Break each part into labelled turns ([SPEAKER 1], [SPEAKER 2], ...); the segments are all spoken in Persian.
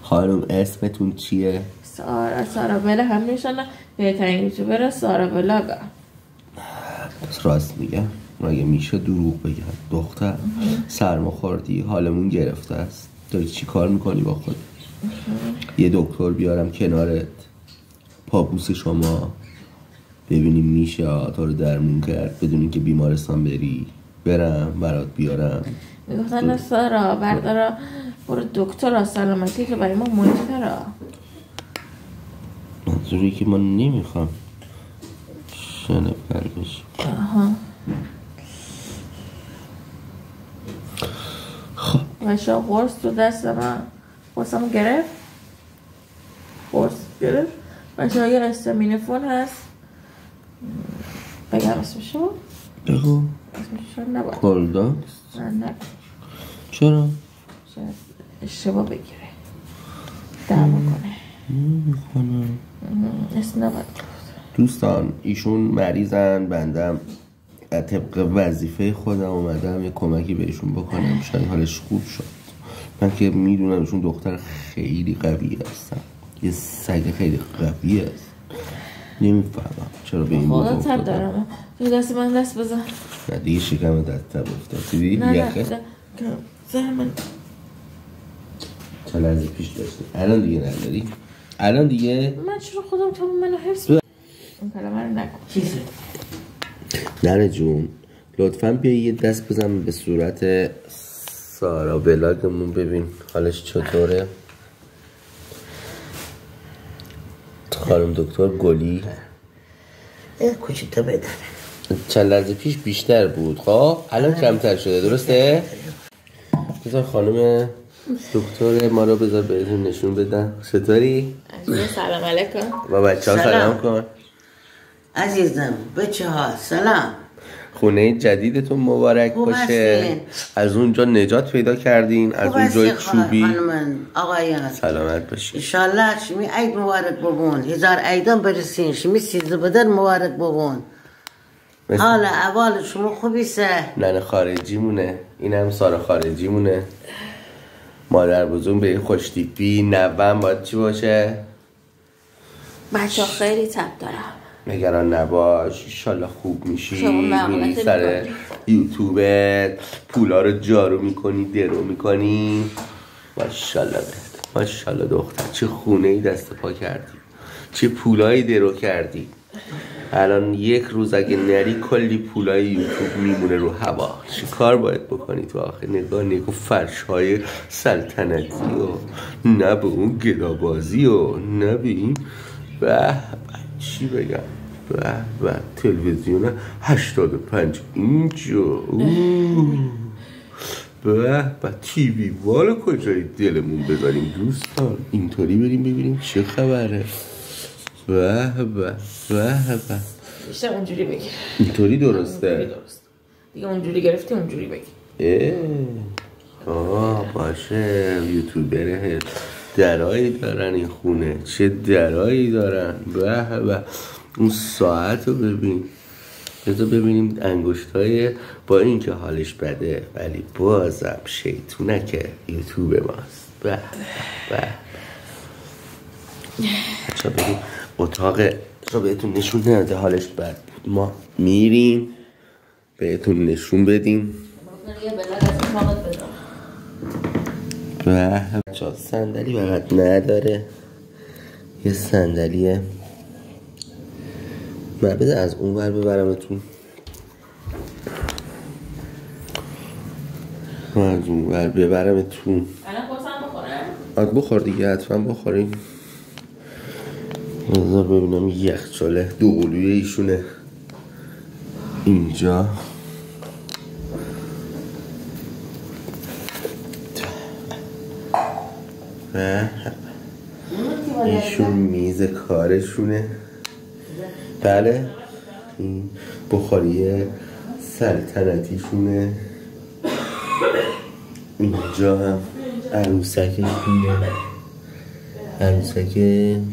[SPEAKER 1] خانم اسمتون چیه؟
[SPEAKER 2] سارا بله هم میشنه بهترین یوتیوبر سارا ولاگا.
[SPEAKER 1] راست میگم؟ مگه میشه دروغ بگم؟ دختر سرما خوردی حالمون گرفته است. داری چی کار میکنی با خود؟ یه دکتر بیارم کنارت پاپوس شما ببینیم میشه تو رو درمون کرد بدونی که بیمارستان بری؟ برم برات بیارم؟
[SPEAKER 2] میگفتن سارا بردارا برو دکتر سلامتی که برای ما مهمتره.
[SPEAKER 1] منظوری که ما نمیخوام شنه پر بشیم. خب
[SPEAKER 2] بچه قرص تو دست من قرصمو گرفت بچه یه استامینوفون هست بگم اسمشو؟
[SPEAKER 1] بگو.
[SPEAKER 2] اسمشو نباید
[SPEAKER 1] کلداکس؟
[SPEAKER 2] نه
[SPEAKER 1] چرا؟
[SPEAKER 2] شاید اشتباه بگیره دعوا کنه.
[SPEAKER 1] نمیخونه.
[SPEAKER 2] اسم نباید.
[SPEAKER 1] دوستان ایشون مریضن، بندم طبق وظیفه خودم اومدم یه کمکی بهشون بکنم شاید حالش خوب شد. من که میدونم ایشون دختر خیلی قوی هستن، یه سگ خیلی قوی هست. نمیفهمم چرا به این
[SPEAKER 2] خدا تب دارم تو دست من دست بزن.
[SPEAKER 1] نه دیگه شکم دست تب افتاد دیدی؟
[SPEAKER 2] نه زن من
[SPEAKER 1] چند لحظه پیش داشتی الان دیگه نداری؟ الان دیگه
[SPEAKER 2] من چرا خودم تا منو حفظ این کلمه رو نکن.
[SPEAKER 3] چیزه؟
[SPEAKER 1] ننه جون لطفا بیا یه دست بزن به صورت سارا ولاگمون ببین حالش چطوره. خانم دکتر گلی
[SPEAKER 3] کوچیک‌تر بدن.
[SPEAKER 1] چند لحظه پیش بیشتر بود خب الان کمتر شده درسته؟ بذار خانم دکتر ما رو بذار بهتون نشون بدن. چطوری؟
[SPEAKER 2] سلام علیکم
[SPEAKER 1] با بچه ها سلام کن.
[SPEAKER 3] عزیزم بچه ها سلام.
[SPEAKER 1] خونه جدیدتون مبارک باشه. از اونجا نجات پیدا کردین از اون جای چوبی.
[SPEAKER 3] آقایان
[SPEAKER 1] سلامت باشین
[SPEAKER 3] انشالله. شمی عید مبارک ببون، هزار عیدان برسین. شمی 13 بدر مبارک ببون. حالا اول شما خوبی سه؟
[SPEAKER 1] ننه خارجی مونه، این هم سارا خارجی مونه. مادر بزرگ به خوش تیپی. نوام باید چی باشه؟
[SPEAKER 2] بچه خیلی تب دارم.
[SPEAKER 1] نگران نباش ایشالله خوب میشی. میری سر یوتیوبت پولا رو جارو میکنی درو میکنی. ماشالله بهت ماشالله دختر چه خونه ای دست پا کردی، چه پولایی درو کردی. الان یک روز اگه نری کلی پولای یوتیوب میمونه رو هوا. چه کار باید بکنی تو آخه؟ نگاه فرش‌های سلطنتی و نه به اون گدابازی و نه به این به چی بگم به تلویزیون 85 اینچ به تیوی والا کجای دلمون بذاریم دوستان. اینطوری بریم ببینیم چه خبره. به
[SPEAKER 2] بیشتر اونجوری بگی.
[SPEAKER 1] اینطوری درسته
[SPEAKER 2] دیگه اونجوری گرفتی اونجوری بگی.
[SPEAKER 1] باشه. یوتیوبره درایی دارن این خونه، چه درایی دارن. به اون ساعت رو ببین. بذار ببینیم انگشتای با این که حالش بده ولی بازم شیطونک یوتیوب ماست. به بچه ببین اتاق رو بهتون نشون نده حالش بد بود. ما میریم بهتون نشون بدیم. بچه صندلی فقط نداره یه صندلیه. من بده از اون ور ببرمتون. من از اون ور ببرمتون.
[SPEAKER 2] الان خواستم بخورم؟
[SPEAKER 1] بخور دیگه حتما بخوریم. بذار ببینم یخچاله دوقلوی ایشونه اینجا. ایشون میز کارشونه. بله این بخاری سلطنتیشونه. اینجا هم عروسکشونه، عروسک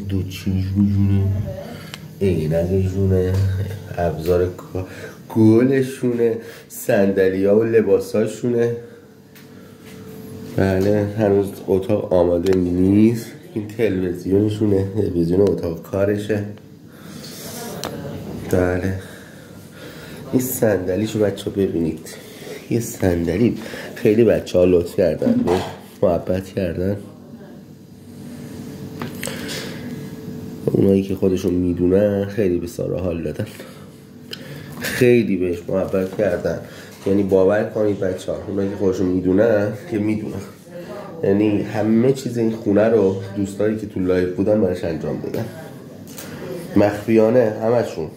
[SPEAKER 1] دوچیشونه، عینکشونه، ابزار گلشونه، صندلی ها و لباساشونه. بله هنوز اتاق آماده نیست. این تلویزیونشونه، تلویزیون اتاق کارشه. بله این صندلیشو بچه ببینید، یه صندلی خیلی بچه ها لطف کردن، به محبت کردن. اونایی که خودشون میدونن خیلی به سارا حال دادن، خیلی بهش محبت کردن. یعنی باور کنید بچه ها، اونایی که خودشون میدونن که میدونن، یعنی همه چیز این خونه رو دوستایی که تو لایف بودن براش انجام دادن، مخفیانه همشون.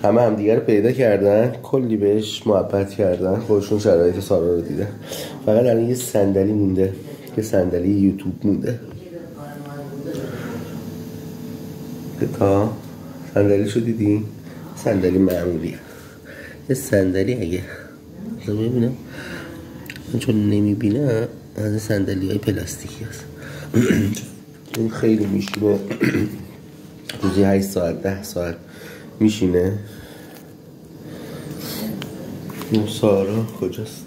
[SPEAKER 1] همه همدیگه رو پیدا کردن، کلی بهش محبت کردن، خودشون شرایط سارا رو دیدن. فقط الان یه صندلی مونده، یه صندلی یوتیوب مونده. تا صندلیشو دیدی؟ صندلی معمولیه. یه صندلی اگه ببینم چون نمیبینم، از صندلی های پلاستیکی هست. این خیلی میشینه، روزی 8 ساعت 10 ساعت میشینه. این سارا کجاست؟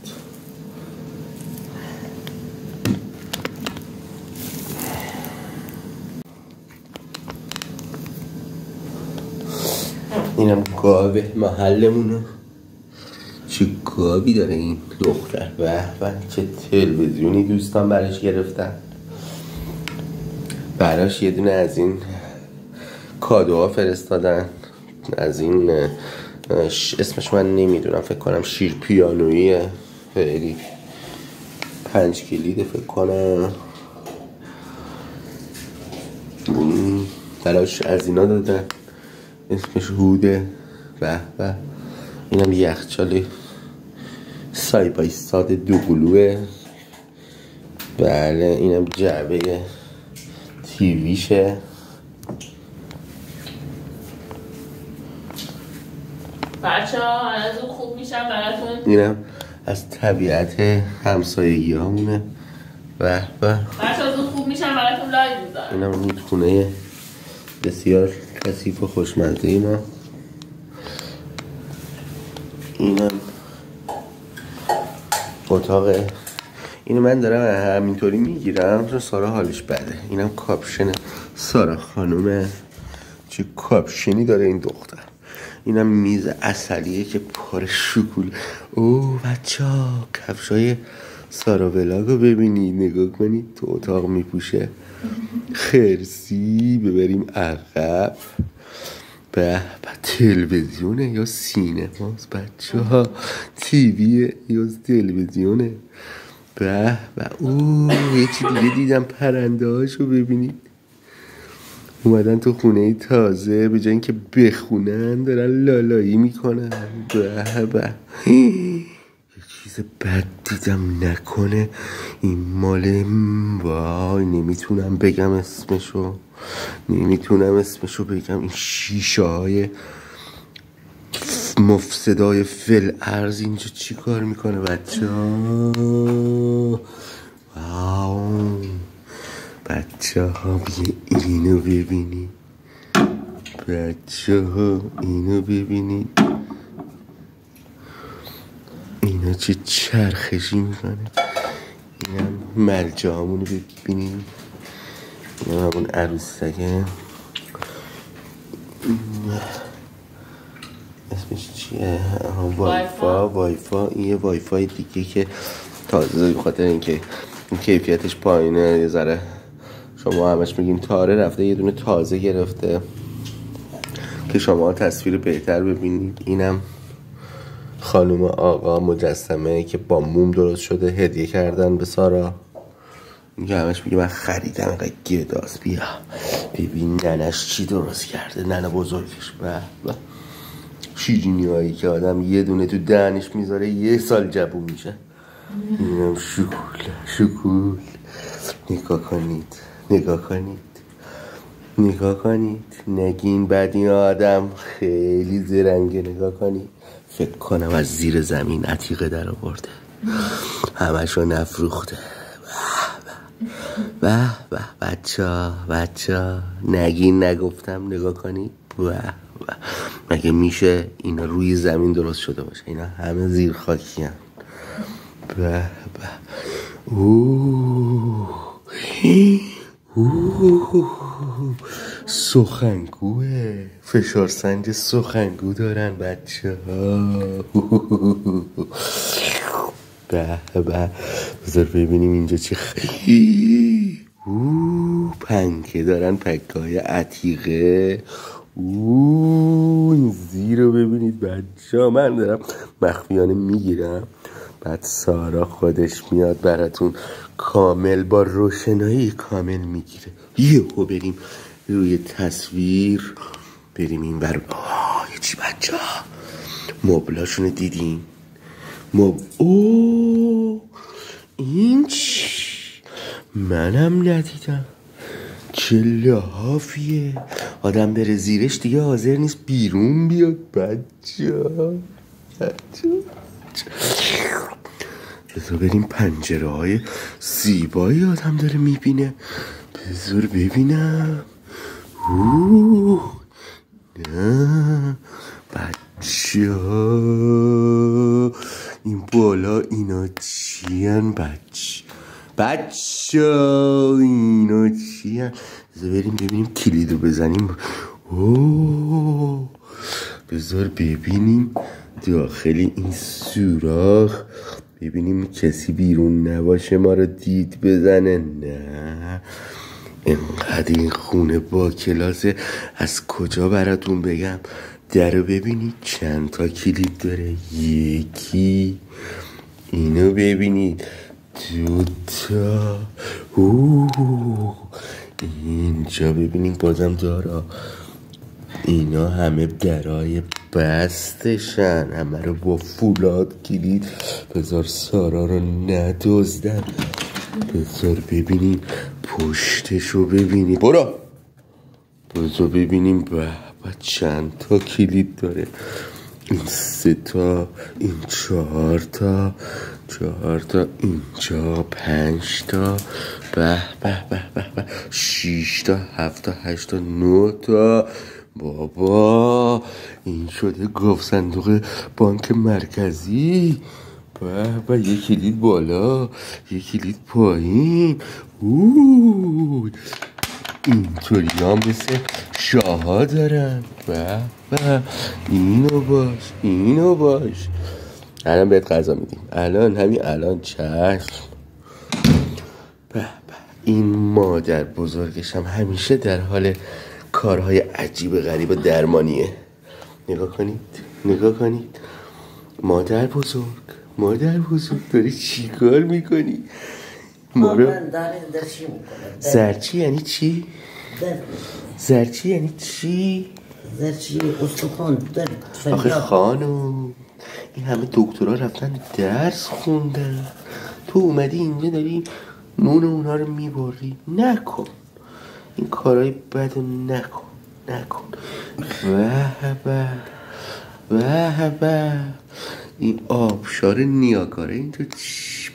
[SPEAKER 1] اینم گاوه محلمونه. چه گاوی داره این دختر، به چه تلویزیونی دوستان براش گرفتن. براش یه دونه از این کادوها فرستادن، از این اسمش من نمیدونم، فکر کنم شیر پیانویه، خیلی 5 کلیده فکر کنم. براش از اینا دادن، اسمش هوده. به اینم یخچال سای بای ساد 2 قلوه. بله اینم جعبه تیویشه.
[SPEAKER 2] بچه ها از اون خوب میشن براتون.
[SPEAKER 1] اینم از طبیعت همسایگی هامونه. بچه
[SPEAKER 2] ها از اون خوب میشن براتون لایو میذارم.
[SPEAKER 1] اینم رودخونه بسیار کثیف و خوشمزه ای ما. اینم اتاق، اینو من دارم همینطوری میگیرم چون سارا حالش بده. اینم کاپشن سارا خانومه، چه کاپشنی داره این دختر. اینم میز عسلیه که پر شکول. اوه بچه ها کفشای سارا ولاگو ببینید، نگاه کنید تو اتاق میپوشه. خرسی ببریم عقب. به تلویزیونه یا سینماست بچه ها، تیویه یا تلویزیونه. به یه چی دیگه دیدم، پرنده هاشو ببینید اومدن تو خونه تازه، به جای اینکه بخونن دارن لالایی میکنن. به یه چیز بد دیدم، نکنه این مال، وای نمیتونم بگم اسمشو بگم. این شیشه های مفسدای فل ارز اینجا چی کار میکنه بچه ها؟ واو بچه ها اینو ببینید، بچه ها اینو ببینید، اینا چه چرخشی میکنه. اینم ملجامونو ببینید، اینم همون عروسکه، اسمش چیه؟ وایفا. این یه وایفای دیگه که تازه بخاطر اینکه این کیفیتش پایینه یه ذره شما همش میگین تاره، رفته یه دونه تازه گرفته که شما تصویر بهتر ببینید. اینم خانوم آقا مجسمه که با موم درست شده، هدیه کردن به سارا. اینجا همش میگه من خریدم، اینقدر گداست. بیا ببین ننش چی درست کرده، ننه بزرگش. به شیرینی هایی که آدم یه دونه تو دهنش میذاره 1 سال جوون میشه. اینم شکول. نگاه کنید نگین بعد این آدم خیلی زرنگه. نگاه کنید، فکر کنم از زیر زمین عتیقه در آورده، همشو نفروخته. به بچه نگین نگفتم. نگاه کنید مگه میشه اینا روی زمین درست شده باشه؟ اینا همه زیر خاکی هم. سخنگوه، فشار سنج سخنگو دارن بچه ها. به به، بذار ببینیم اینجا چی پنکه دارن، پنکه های عتیقه. این زیر رو ببینید بچه ها. من دارم مخفیانه میگیرم، بعد سارا خودش میاد براتون کامل با روشنایی کامل میگیره. یهو بریم روی تصویر، بریم این بر. یه چی بچه ها، مبلاشونو دیدین؟ این چی؟ منم ندیدم. چه لحافیه، آدم بره زیرش دیگه حاضر نیست بیرون بیاد بچه. بذار بریم پنجره های زیبایی آدم داره میبینه. بذار ببینم. نه بچه ها، این بالا اینا چیان بچه اینا چیان؟ بذار بریم ببینیم، کلید رو بزنیم. بذار ببینیم داخل این سوراخ، ببینیم کسی بیرون نباشه ما رو دید بزنه. نه اینقدر این خونه با کلاسه، از کجا براتون بگم. در رو ببینید چند تا کلید داره. یکی، اینو ببینید، 2 تا. اینجا ببینید بازم داره. اینا همه درای بستشن، همه رو با فولاد کلید. بذار سارا رو ندزدن. بذار ببینیم پشتشو ببینیم. برو. بذار ببینیم به چند تا کلید داره. این 3 تا، این 4 تا، اینجا 5 تا، به 6 تا، 7 تا، 8 تا، 9 تا. بابا این شده گفت صندوق بانک مرکزی. به یک کلید بالا، یک کلید پایین. اینطوری هم مثل شاها دارن. به اینو باش. الان بهت غذا میدیم، همین الان. چشم. به این مادر بزرگش هم همیشه در حال کارهای عجیب غریب و درمانیه. نگاه کنید. مادر بزرگ داری چی کار میکنی؟ زرچی یعنی چی؟ زرچی یعنی چی؟
[SPEAKER 3] زرچی استخوان
[SPEAKER 1] آخه خانم، این همه دکترها رفتن درس خوندن، تو اومدی اینجا داری نون اونا رو میبری. نکن این کارهای بد نکن. به این آبشار نیاگاره اینجا چی؟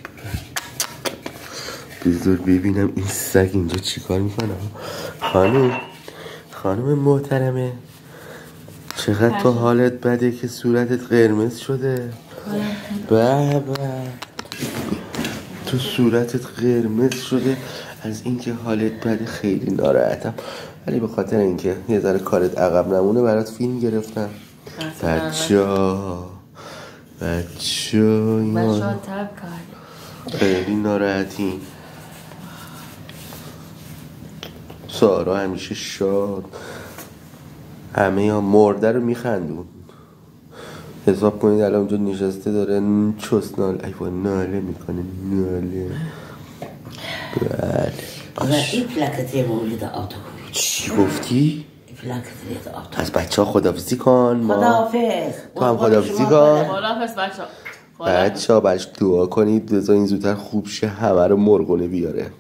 [SPEAKER 1] بذار ببینم این سگ اینجا چی کار میکنه. خانم محترمه، چقدر تو حالت بده که صورتت قرمز شده. به تو صورتت قرمز شده از اینکه حالت بده. خیلی ناراحتم، ولی به خاطر اینکه یه ذره کارت عقب نمونه برات فیلم گرفتم. بچه‌ها
[SPEAKER 2] تب کار
[SPEAKER 1] خیلی ناراحتیم. سارا همیشه شاد، همه ها مرده رو میخندون. حساب کنید الان اونجا نشسته داره چسنال ناله میکنه. بله.
[SPEAKER 3] این پلاکتی مولد آتو.
[SPEAKER 1] چی گفتی؟
[SPEAKER 3] پلاکتی آتو.
[SPEAKER 1] از بچه ها خداحافظی کن.
[SPEAKER 3] خداحافظ.
[SPEAKER 1] تو هم خداحافظی کن.
[SPEAKER 2] خداحافظ
[SPEAKER 1] بچه ها برش دعا کنید بذار این زودتر خوب شه، همه رو مرغونه بیاره.